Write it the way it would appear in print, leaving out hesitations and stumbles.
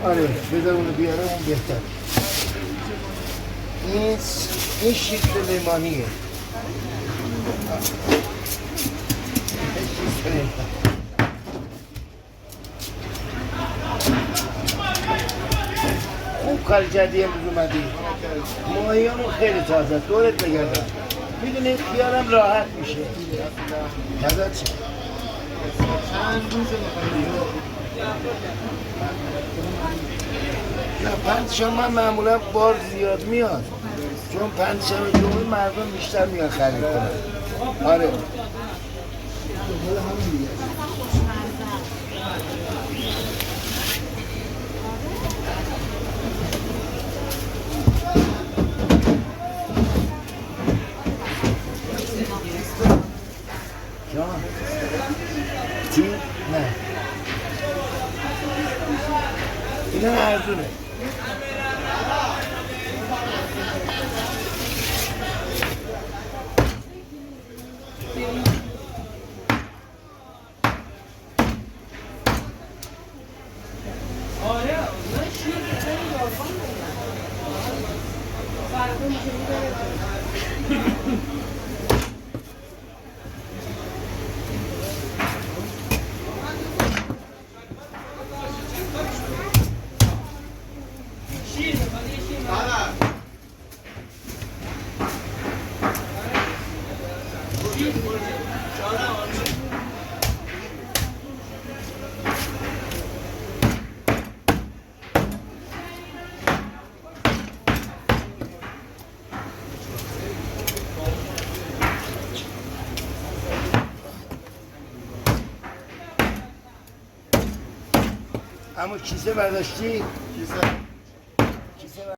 آره بذار اونو بیاره اون بهتر. این شیفت لیمانیه. این شیفت لیمانی. خوب کار جدی امروز اومدی. ماهیامون خیلی تازه دورت بگردم. میدونی خیالم راحت میشه. فدات چه؟ چند روز نه پنجشنبه معمولا بار زیاد میاد چون پنجشنبه جمعه مردم بیشتر میان خرید کنن. آره جان چی؟ نه اینا ارزونه. اما کیسه برداشتی؟ کیسه